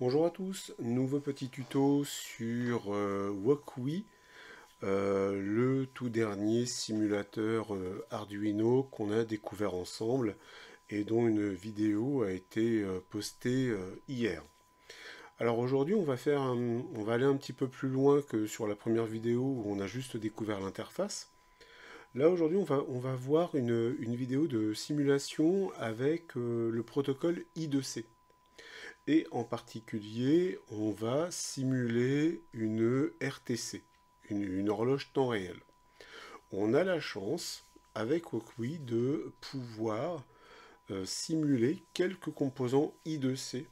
Bonjour à tous, nouveau petit tuto sur Wokwi, le tout dernier simulateur Arduino qu'on a découvert ensemble et dont une vidéo a été postée hier. Alors aujourd'hui on va aller un petit peu plus loin que sur la première vidéo où on a juste découvert l'interface. Là aujourd'hui on va voir une vidéo de simulation avec le protocole I2C. Et en particulier, on va simuler une RTC, une horloge temps réel. On a la chance, avec Wokwi, de pouvoir simuler quelques composants I2C.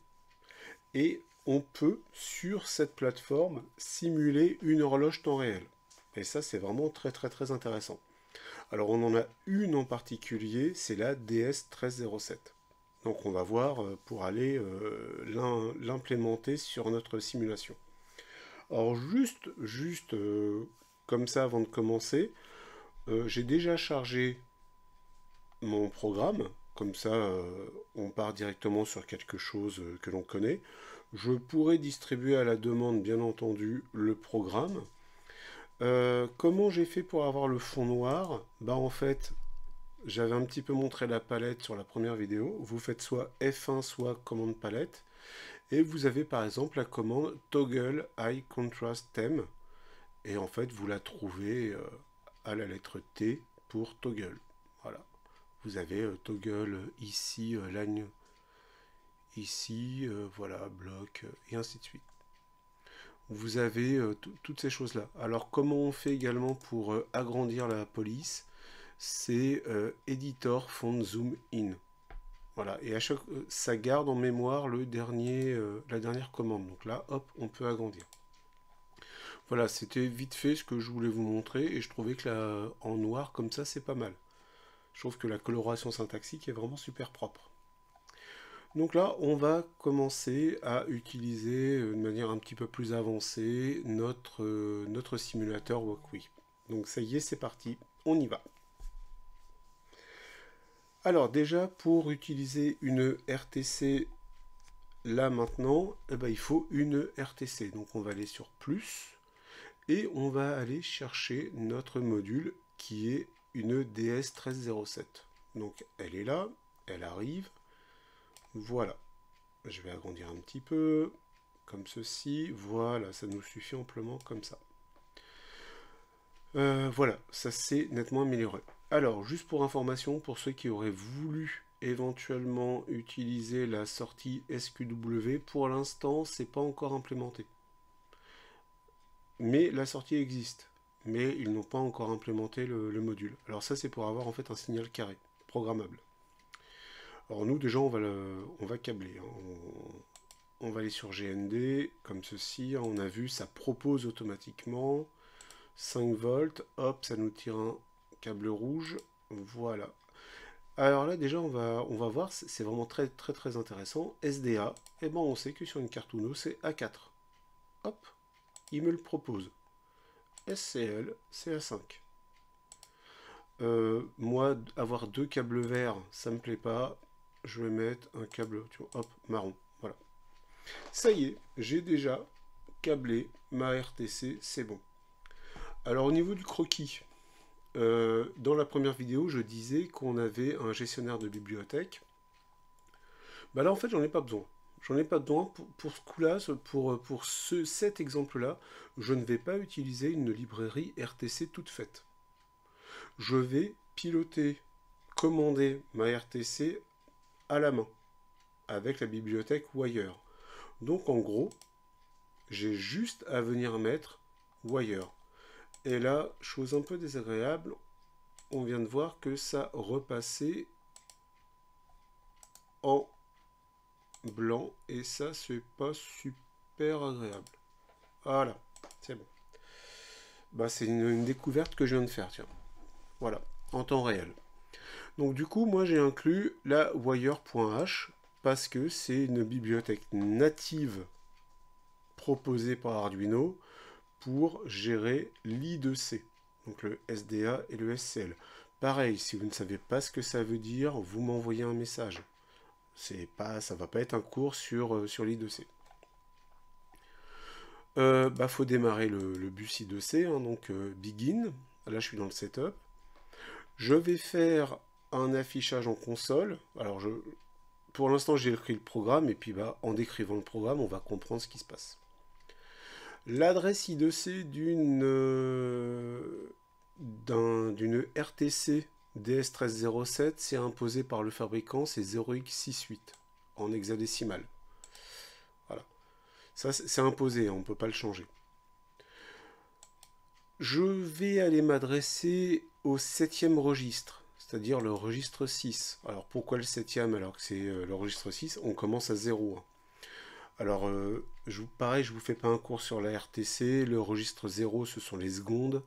Et on peut, sur cette plateforme, simuler une horloge temps réel. Et ça, c'est vraiment très intéressant. Alors, on en a une en particulier, c'est la DS1307. Donc on va voir pour aller l'implémenter sur notre simulation. Alors juste comme ça avant de commencer, j'ai déjà chargé mon programme. Comme ça, on part directement sur quelque chose que l'on connaît. Je pourrais distribuer à la demande, bien entendu, le programme. Comment j'ai fait pour avoir le fond noir? Bah en fait, j'avais un petit peu montré la palette sur la première vidéo. Vous faites soit F1, soit commande palette. Et vous avez par exemple la commande Toggle High Contrast Theme. Et en fait, vous la trouvez à la lettre T pour Toggle. Voilà. Vous avez Toggle ici, line ici, voilà, bloc, et ainsi de suite. Vous avez toutes ces choses-là. Alors, comment on fait également pour agrandir la police? C'est Editor Font Zoom In. Voilà, et à chaque, ça garde en mémoire la dernière commande. Donc là, hop, on peut agrandir. Voilà, c'était vite fait ce que je voulais vous montrer, et je trouvais que là, en noir, comme ça, c'est pas mal. Je trouve que la coloration syntaxique est vraiment super propre. Donc là, on va commencer à utiliser de manière un petit peu plus avancée notre simulateur Wokwi. Donc ça y est, c'est parti, on y va. Alors déjà, pour utiliser une RTC là maintenant, eh ben, il faut une RTC. Donc on va aller sur plus et on va aller chercher notre module qui est une DS1307. Donc elle est là, elle arrive. Voilà. Je vais agrandir un petit peu, comme ceci. Voilà, ça nous suffit amplement comme ça. Voilà, ça s'est nettement amélioré. Alors, juste pour information, pour ceux qui auraient voulu éventuellement utiliser la sortie SQW, pour l'instant, c'est pas encore implémenté. Mais la sortie existe. Mais ils n'ont pas encore implémenté le module. Alors ça, c'est pour avoir en fait un signal carré, programmable. Alors nous, déjà, on va câbler. On va aller sur GND, comme ceci. On a vu, ça propose automatiquement 5 volts. Hop, ça nous tire un câble rouge. Voilà. Alors là, déjà, on va voir, c'est vraiment très intéressant. SDA, et ben on sait que sur une carte Uno, c'est A4. Hop, il me le propose. SCL, c'est A5. Moi, avoir deux câbles verts, ça me plaît pas. Je vais mettre un câble, tu vois, hop, marron. Voilà. Ça y est, j'ai déjà câblé ma RTC, c'est bon. Alors au niveau du croquis, dans la première vidéo, je disais qu'on avait un gestionnaire de bibliothèque. Bah là, en fait, j'en ai pas besoin. J'en ai pas besoin pour ce coup-là, pour cet exemple-là, je ne vais pas utiliser une librairie RTC toute faite. Je vais piloter, commander ma RTC à la main, avec la bibliothèque Wire. Donc en gros, j'ai juste à venir mettre Wire. Et là, chose un peu désagréable, on vient de voir que ça repassait en blanc et ça, c'est pas super agréable. Voilà, c'est bon. Bah, c'est une découverte que je viens de faire, tiens. Voilà, en temps réel. Donc du coup, moi j'ai inclus la wire.h parce que c'est une bibliothèque native proposée par Arduino pour gérer l'I2C, donc le SDA et le SCL. Pareil, si vous ne savez pas ce que ça veut dire, vous m'envoyez un message. Ça va pas être un cours sur l'I2C. Faut démarrer le bus I2C, hein, donc begin. Là, je suis dans le setup. Je vais faire un affichage en console. Alors, pour l'instant, j'ai écrit le programme, et puis en décrivant le programme, on va comprendre ce qui se passe. L'adresse I2C d'une RTC DS1307, c'est imposé par le fabricant, c'est 0x68 en hexadécimal. Voilà. Ça, c'est imposé, on ne peut pas le changer. Je vais aller m'adresser au 7e registre, c'est-à-dire le registre 6. Alors pourquoi le 7e alors que c'est le registre 6? On commence à 0. Alors, pareil, je ne vous fais pas un cours sur la RTC. Le registre 0, ce sont les secondes.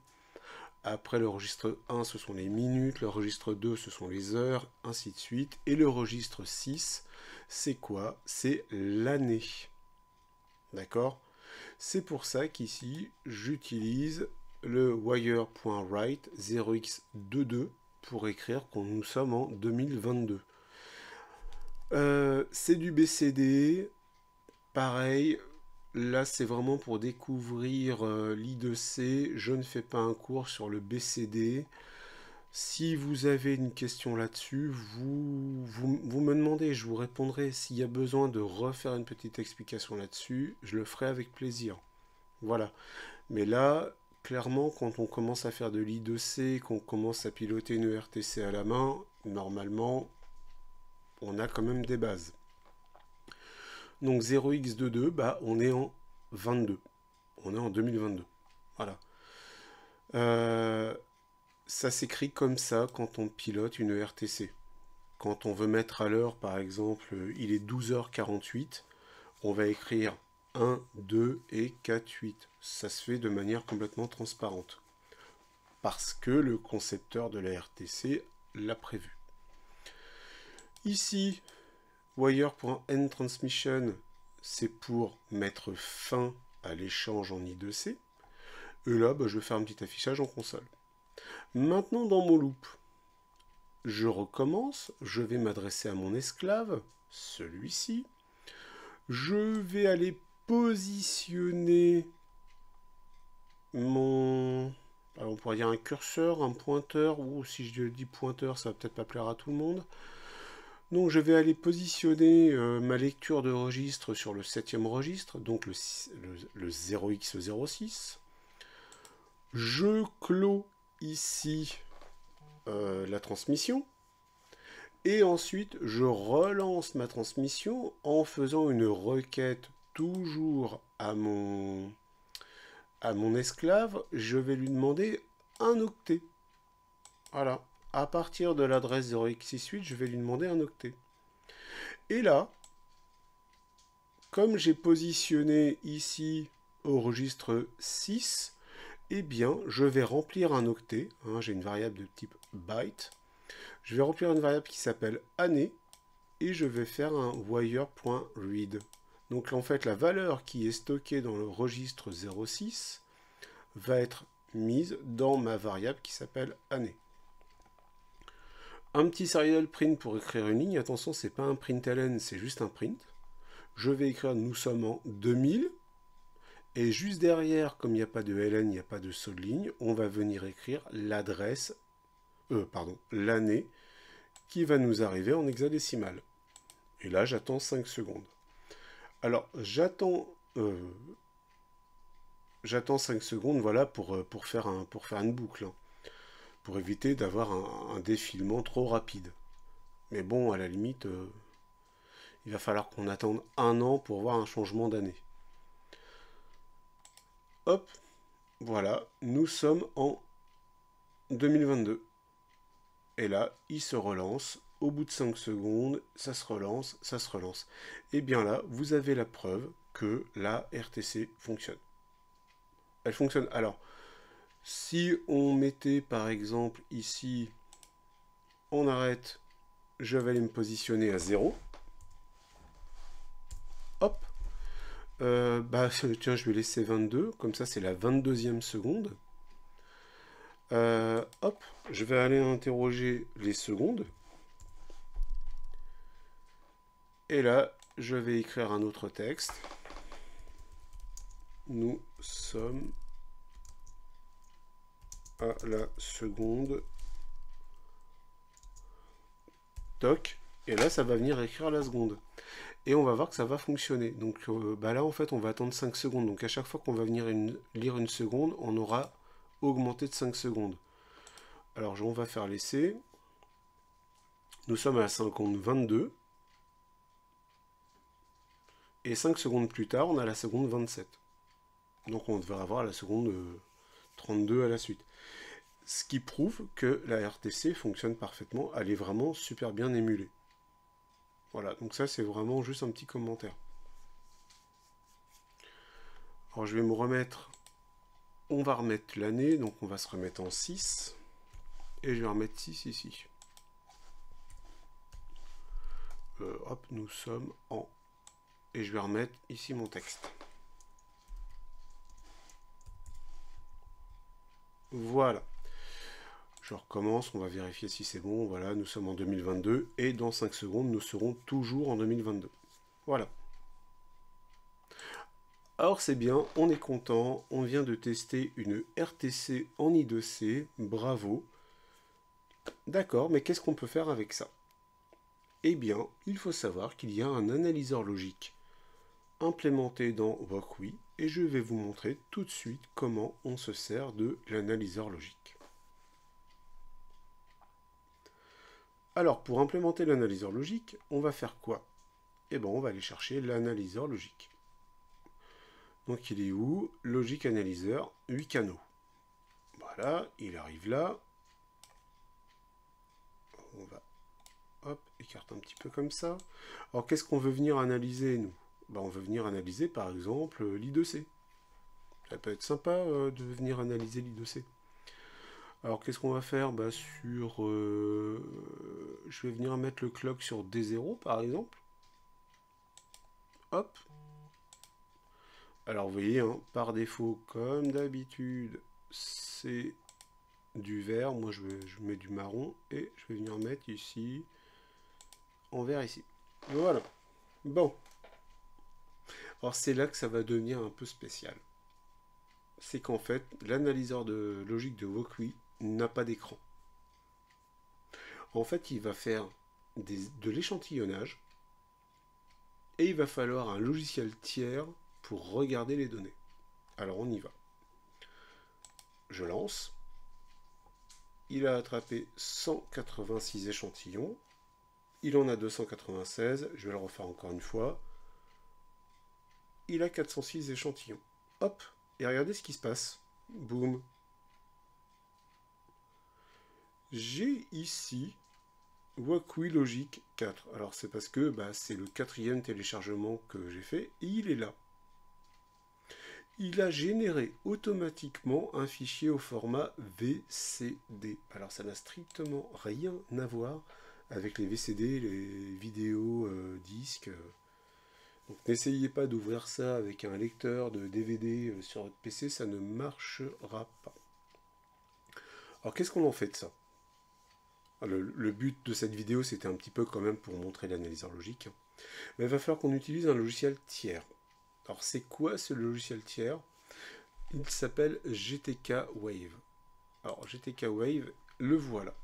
Après, le registre 1, ce sont les minutes. Le registre 2, ce sont les heures, ainsi de suite. Et le registre 6, c'est quoi? C'est l'année. D'accord? C'est pour ça qu'ici, j'utilise le wire.write 0x22 pour écrire que nous sommes en 2022. C'est du BCD. Pareil, là c'est vraiment pour découvrir l'I2C. Je ne fais pas un cours sur le BCD. Si vous avez une question là-dessus, vous me demandez, je vous répondrai. S'il y a besoin de refaire une petite explication là-dessus, je le ferai avec plaisir. Voilà. Mais là, clairement, quand on commence à faire de l'I2C, qu'on commence à piloter une RTC à la main, normalement, on a quand même des bases. Donc 0x22, on est en 22. On est en 2022. Voilà. Ça s'écrit comme ça quand on pilote une RTC. Quand on veut mettre à l'heure, par exemple, il est 12h48, on va écrire 1, 2 et 4, 8. Ça se fait de manière complètement transparente. Parce que le concepteur de la RTC l'a prévu. Ici, wire.endTransmission, c'est pour mettre fin à l'échange en I2C. Et là, je vais faire un petit affichage en console. Maintenant, dans mon loop, je recommence. Je vais m'adresser à mon esclave, celui-ci. Je vais aller positionner mon... Alors, on pourrait dire un curseur, un pointeur, ou si je dis pointeur, ça va peut-être pas plaire à tout le monde. Donc je vais aller positionner ma lecture de registre sur le 7e registre, donc le 0x06. Je clôt ici la transmission. Et ensuite, je relance ma transmission en faisant une requête toujours à mon esclave. Je vais lui demander un octet. Voilà. À partir de l'adresse 0x68, je vais lui demander un octet. Et là, comme j'ai positionné ici au registre 6, eh bien, je vais remplir un octet. Hein, j'ai une variable de type byte. Je vais remplir une variable qui s'appelle année et je vais faire un wire.read. Donc en fait, la valeur qui est stockée dans le registre 06 va être mise dans ma variable qui s'appelle année. Un petit serial print pour écrire une ligne. Attention, c'est pas un println, c'est juste un print. Je vais écrire nous sommes en 2000. Et juste derrière, comme il n'y a pas de ln, il n'y a pas de saut de ligne, on va venir écrire l'adresse, l'année qui va nous arriver en hexadécimal. Et là, j'attends 5 secondes. Alors, j'attends 5 secondes, voilà, pour faire une boucle, hein, pour éviter d'avoir un défilement trop rapide. Mais bon, à la limite, il va falloir qu'on attende 1 an pour voir un changement d'année. Hop, voilà, nous sommes en 2022. Et là, il se relance. Au bout de 5 secondes, ça se relance, ça se relance. Et bien là, vous avez la preuve que la RTC fonctionne. Elle fonctionne. Alors, si on mettait par exemple ici, on arrête, je vais aller me positionner à 0. Hop. Tiens, je vais laisser 22, comme ça c'est la 22e seconde. Hop, je vais aller interroger les secondes. Et là, je vais écrire un autre texte. nous sommes à la seconde. Toc. Et là, ça va venir écrire la seconde. Et on va voir que ça va fonctionner. Donc là, en fait, on va attendre 5 secondes. Donc à chaque fois qu'on va venir lire une seconde, on aura augmenté de 5 secondes. Alors, on va faire l'essai. Nous sommes à la seconde 22. Et 5 secondes plus tard, on a la seconde 27. Donc on devrait avoir la seconde 32 à la suite. Ce qui prouve que la RTC fonctionne parfaitement. Elle est vraiment super bien émulée. Voilà, donc ça c'est vraiment juste un petit commentaire. Alors je vais me remettre, on va remettre l'année, donc on va se remettre en 6, et je vais remettre 6 ici. Hop, nous sommes en... Et je vais remettre ici mon texte. Voilà. Je recommence, on va vérifier si c'est bon. Voilà, nous sommes en 2022, et dans 5 secondes, nous serons toujours en 2022. Voilà. Alors c'est bien, on est content, on vient de tester une RTC en I2C, bravo. D'accord, mais qu'est-ce qu'on peut faire avec ça? Eh bien, il faut savoir qu'il y a un analyseur logique implémenté dans WalkWi, et je vais vous montrer tout de suite comment on se sert de l'analyseur logique. Alors, pour implémenter l'analyseur logique, on va faire quoi? Eh bien, on va aller chercher l'analyseur logique. Donc, il est où? Logic Analyzer, 8 canaux. Voilà, il arrive là. On va, hop, écarter un petit peu comme ça. Alors, qu'est-ce qu'on veut venir analyser, nous? Ben, on veut venir analyser, par exemple, l'I2C. Ça peut être sympa de venir analyser l'I2C. Alors, qu'est-ce qu'on va faire? Ben, je vais venir mettre le clock sur D0, par exemple. Hop. Alors, vous voyez, hein, par défaut, comme d'habitude, c'est du vert. Moi, je mets du marron. Et je vais venir mettre ici, en vert ici. Voilà. Bon. Alors, c'est là que ça va devenir un peu spécial. C'est qu'en fait, l'analyseur de logique de WalkWi n'a pas d'écran. En fait, il va faire de l'échantillonnage et il va falloir un logiciel tiers pour regarder les données. Alors, on y va. Je lance. Il a attrapé 186 échantillons. Il en a 296. Je vais le refaire encore une fois. Il a 406 échantillons. Hop. Et regardez ce qui se passe. Boum. J'ai ici WalkWi Logic 4. Alors c'est parce que c'est le 4e téléchargement que j'ai fait et il est là. Il a généré automatiquement un fichier au format VCD. Alors ça n'a strictement rien à voir avec les VCD, les vidéos disques. Donc n'essayez pas d'ouvrir ça avec un lecteur de DVD sur votre PC, ça ne marchera pas. Alors qu'est-ce qu'on en fait de ça? Le but de cette vidéo, c'était un petit peu quand même pour montrer l'analyseur logique. Mais il va falloir qu'on utilise un logiciel tiers. Alors c'est quoi ce logiciel tiers? Il s'appelle GTK Wave. Alors GTK Wave, le voilà.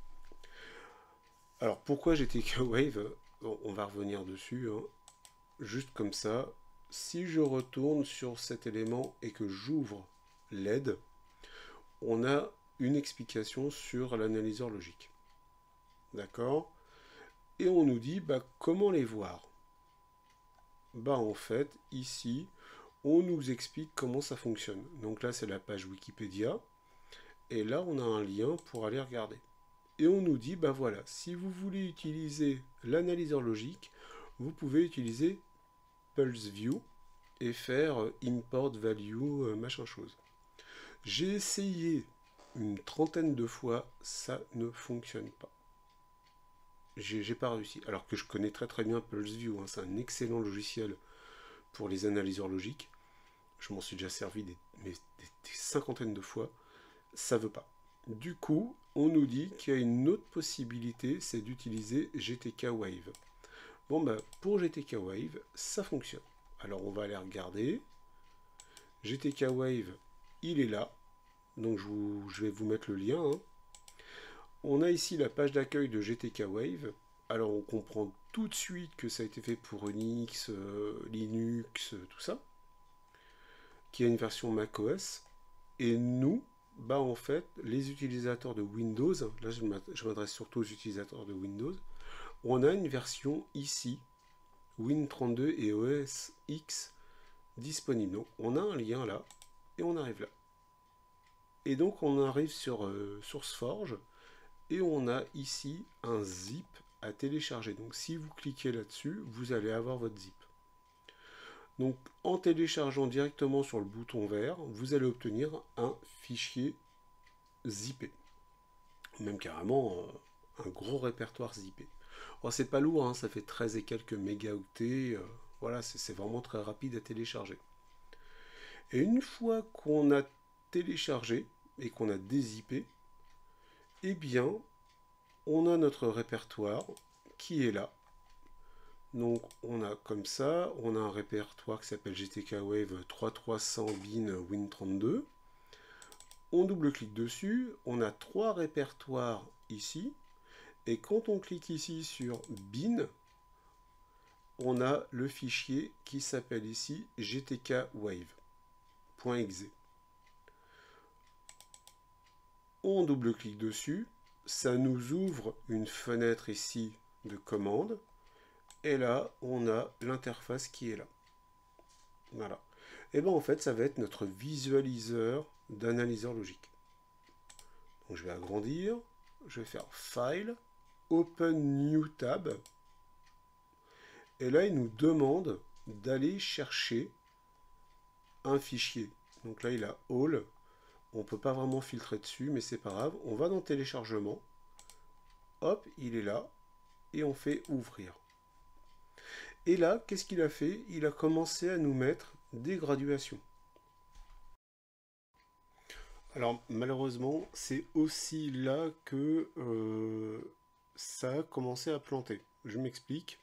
Alors pourquoi GTK Wave? Bon, on va revenir dessus, hein. Juste comme ça. Si je retourne sur cet élément et que j'ouvre l'aide, on a une explication sur l'analyseur logique. D'accord? Et on nous dit comment les voir? En fait, ici, on nous explique comment ça fonctionne. Donc là, c'est la page Wikipédia. Et là, on a un lien pour aller regarder. Et on nous dit, voilà, si vous voulez utiliser l'analyseur logique, vous pouvez utiliser PulseView et faire import value, machin chose. J'ai essayé une trentaine de fois, ça ne fonctionne pas. J'ai pas réussi. Alors que je connais très bien PulseView, hein, c'est un excellent logiciel pour les analyseurs logiques. Je m'en suis déjà servi des cinquantaines de fois. Ça veut pas. Du coup, on nous dit qu'il y a une autre possibilité, c'est d'utiliser GTK Wave. Bon, pour GTK Wave, ça fonctionne. Alors, on va aller regarder. GTK Wave, il est là. Donc je vais vous mettre le lien. Hein. On a ici la page d'accueil de GTK Wave. Alors on comprend tout de suite que ça a été fait pour Unix, Linux, tout ça. Qui a une version macOS. Et nous, bah en fait, les utilisateurs de Windows, là je m'adresse surtout aux utilisateurs de Windows, on a une version ici, Win32 et OS X disponible. Donc on a un lien là, et on arrive là. Et donc on arrive sur SourceForge, et on a ici un zip à télécharger. Donc si vous cliquez là-dessus, vous allez avoir votre zip. Donc en téléchargeant directement sur le bouton vert, vous allez obtenir un fichier zippé. Même carrément un gros répertoire zippé. Oh, c'est pas lourd, hein, ça fait 13 et quelques mégaoctets. Voilà, c'est vraiment très rapide à télécharger. Et une fois qu'on a téléchargé et qu'on a dézippé, eh bien, on a notre répertoire qui est là. Donc on a comme ça, on a un répertoire qui s'appelle GTK Wave 3300 bin Win32. On double-clique dessus, on a 3 répertoires ici. Et quand on clique ici sur bin, on a le fichier qui s'appelle ici gtkWave.exe. On double-clique dessus, ça nous ouvre une fenêtre ici de commande. Et là, on a l'interface qui est là. Voilà. Et bien en fait, ça va être notre visualiseur d'analyseur logique. Donc je vais agrandir, je vais faire File, Open New Tab. Et là, il nous demande d'aller chercher un fichier. Donc là, il a All. On ne peut pas vraiment filtrer dessus, mais c'est pas grave. On va dans Téléchargement. Hop, il est là. Et on fait Ouvrir. Et là, qu'est-ce qu'il a fait? Il a commencé à nous mettre des graduations. Alors, malheureusement, c'est aussi là que ça a commencé à planter. Je m'explique.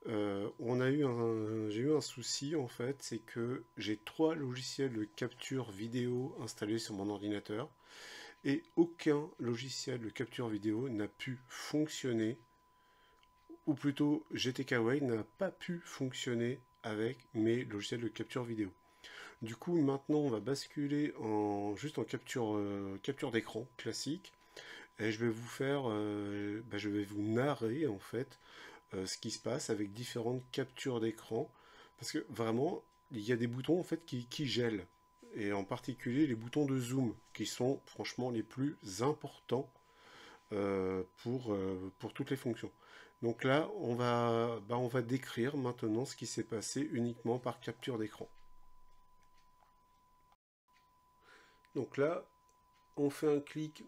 J'ai eu un souci, en fait, c'est que j'ai 3 logiciels de capture vidéo installés sur mon ordinateur. Et aucun logiciel de capture vidéo n'a pu fonctionner, ou plutôt GTK Wave n'a pas pu fonctionner avec mes logiciels de capture vidéo. Du coup, maintenant, on va basculer juste en capture d'écran classique. Et je vais vous faire, je vais vous narrer en fait ce qui se passe avec différentes captures d'écran. Parce que vraiment, il y a des boutons en fait qui gèlent. Et en particulier les boutons de zoom, qui sont franchement les plus importants pour toutes les fonctions. Donc là, on va décrire maintenant ce qui s'est passé uniquement par capture d'écran. Donc là, on fait un clic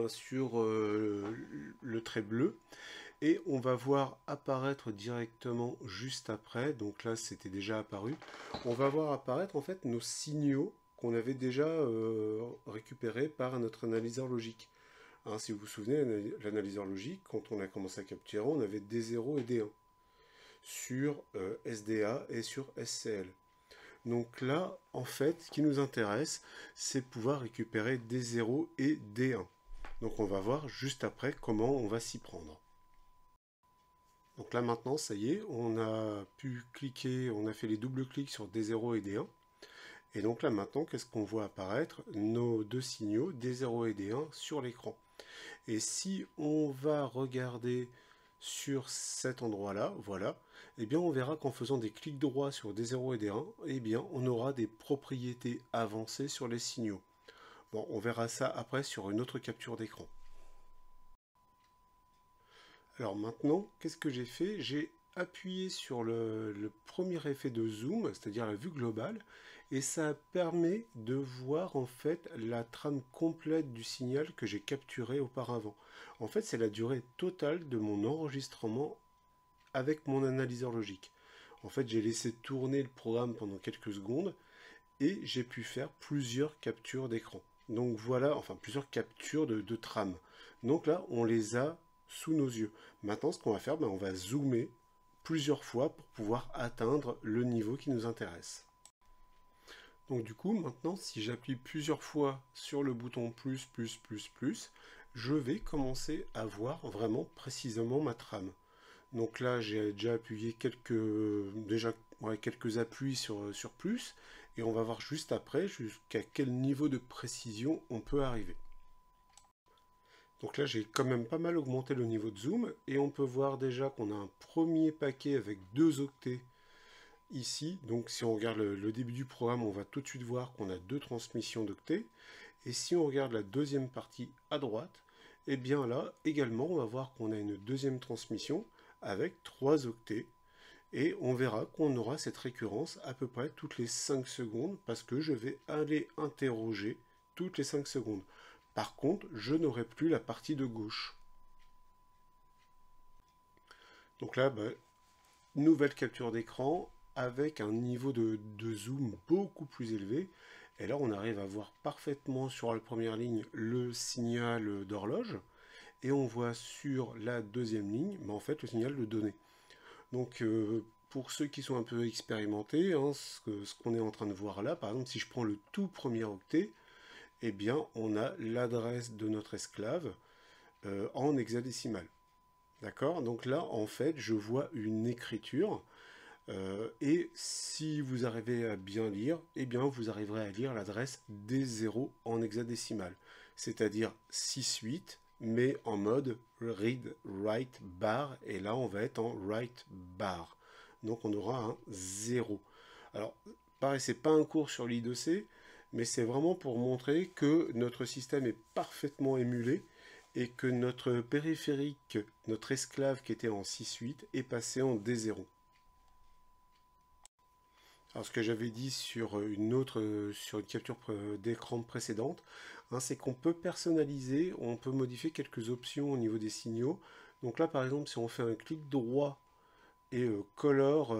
sur le trait bleu et on va voir apparaître directement juste après, donc là c'était déjà apparu, on va voir apparaître en fait nos signaux qu'on avait déjà récupérés par notre analyseur logique. Hein, si vous vous souvenez, l'analyseur logique, quand on a commencé à capturer, on avait D0 et D1 sur SDA et sur SCL. Donc là, en fait, ce qui nous intéresse, c'est pouvoir récupérer D0 et D1. Donc on va voir juste après comment on va s'y prendre. Donc là maintenant, ça y est, on a pu cliquer, on a fait les doubles clics sur D0 et D1. Et donc là maintenant, qu'est-ce qu'on voit apparaître? Nos deux signaux, D0 et D1, sur l'écran. Et si on va regarder sur cet endroit-là, voilà, eh bien on verra qu'en faisant des clics droits sur D0 et D1, eh bien on aura des propriétés avancées sur les signaux. Bon, on verra ça après sur une autre capture d'écran. Alors maintenant, qu'est-ce que j'ai fait? J'ai appuyé sur le premier effet de zoom, c'est-à-dire la vue globale, et ça permet de voir en fait la trame complète du signal que j'ai capturé auparavant. En fait, c'est la durée totale de mon enregistrement avec mon analyseur logique. En fait, j'ai laissé tourner le programme pendant quelques secondes et j'ai pu faire plusieurs captures d'écran. Donc voilà, enfin plusieurs captures de trame. Donc là, on les a sous nos yeux. Maintenant, ce qu'on va faire, on va zoomer plusieurs fois pour pouvoir atteindre le niveau qui nous intéresse. Donc du coup, maintenant, si j'appuie plusieurs fois sur le bouton plus, je vais commencer à voir vraiment précisément ma trame. Donc là, j'ai déjà appuyé quelques appuis sur plus, et on va voir juste après jusqu'à quel niveau de précision on peut arriver. Donc là, j'ai quand même pas mal augmenté le niveau de zoom, et on peut voir déjà qu'on a un premier paquet avec 2 octets ici. Donc si on regarde le début du programme, on va tout de suite voir qu'on a 2 transmissions d'octets. Et si on regarde la deuxième partie à droite, et bien là également, on va voir qu'on a une deuxième transmission avec 3 octets. Et on verra qu'on aura cette récurrence à peu près toutes les 5 secondes parce que je vais aller interroger toutes les 5 secondes. Par contre, je n'aurai plus la partie de gauche. Donc là, nouvelle capture d'écran avec un niveau de zoom beaucoup plus élevé. Et là, on arrive à voir parfaitement sur la première ligne le signal d'horloge. Et on voit sur la deuxième ligne, en fait, le signal de données. Donc, pour ceux qui sont un peu expérimentés, hein, ce qu'on est en train de voir là, par exemple, si je prends le tout premier octet, eh bien, on a l'adresse de notre esclave en hexadécimal. D'accord? Donc là, en fait, je vois une écriture. Et si vous arrivez à bien lire, eh bien, vous arriverez à lire l'adresse D0 en hexadécimal. C'est-à-dire 6-8, mais en mode read write bar. Et là, on va être en write bar. Donc, on aura un 0. Alors, pareil, c'est pas un cours sur l'I2C, mais c'est vraiment pour montrer que notre système est parfaitement émulé et que notre périphérique, notre esclave qui était en 6-8, est passé en D0. Alors ce que j'avais dit sur sur une capture d'écran précédente, hein, c'est qu'on peut personnaliser, on peut modifier quelques options au niveau des signaux. Donc là par exemple si on fait un clic droit et color,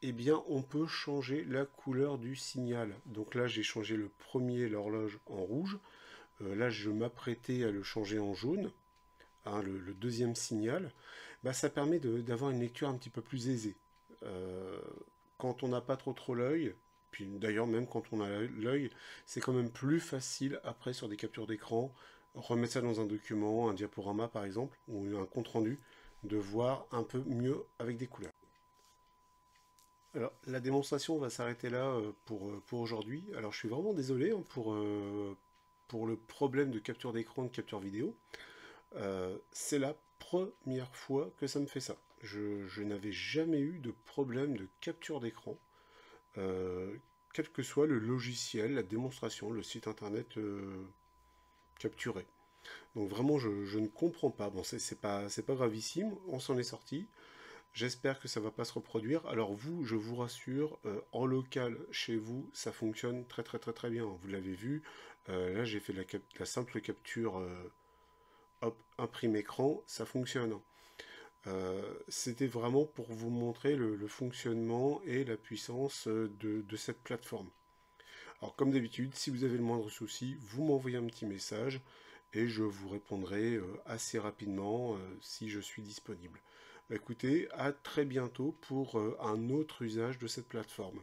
eh bien on peut changer la couleur du signal. Donc là j'ai changé le premier, l'horloge, en rouge. Là je m'apprêtais à le changer en jaune, hein, le deuxième signal. Ça permet d'avoir une lecture un petit peu plus aisée. Quand on n'a pas trop l'œil, puis d'ailleurs même quand on a l'œil, c'est quand même plus facile après sur des captures d'écran, remettre ça dans un document, un diaporama par exemple, ou un compte rendu, de voir un peu mieux avec des couleurs. Alors la démonstration va s'arrêter là pour aujourd'hui. Alors je suis vraiment désolé hein, pour le problème de capture d'écran, de capture vidéo. C'est la première fois que ça me fait ça. Je n'avais jamais eu de problème de capture d'écran, quel que soit le logiciel, la démonstration, le site internet capturé. Donc vraiment, je ne comprends pas. Bon, c'est pas gravissime, on s'en est sorti. J'espère que ça ne va pas se reproduire. Alors vous, je vous rassure, en local, chez vous, ça fonctionne très bien. Vous l'avez vu, là j'ai fait la simple capture hop, imprime écran, ça fonctionne. C'était vraiment pour vous montrer le fonctionnement et la puissance de cette plateforme. Alors comme d'habitude, si vous avez le moindre souci, vous m'envoyez un petit message et je vous répondrai assez rapidement si je suis disponible. Écoutez, à très bientôt pour un autre usage de cette plateforme.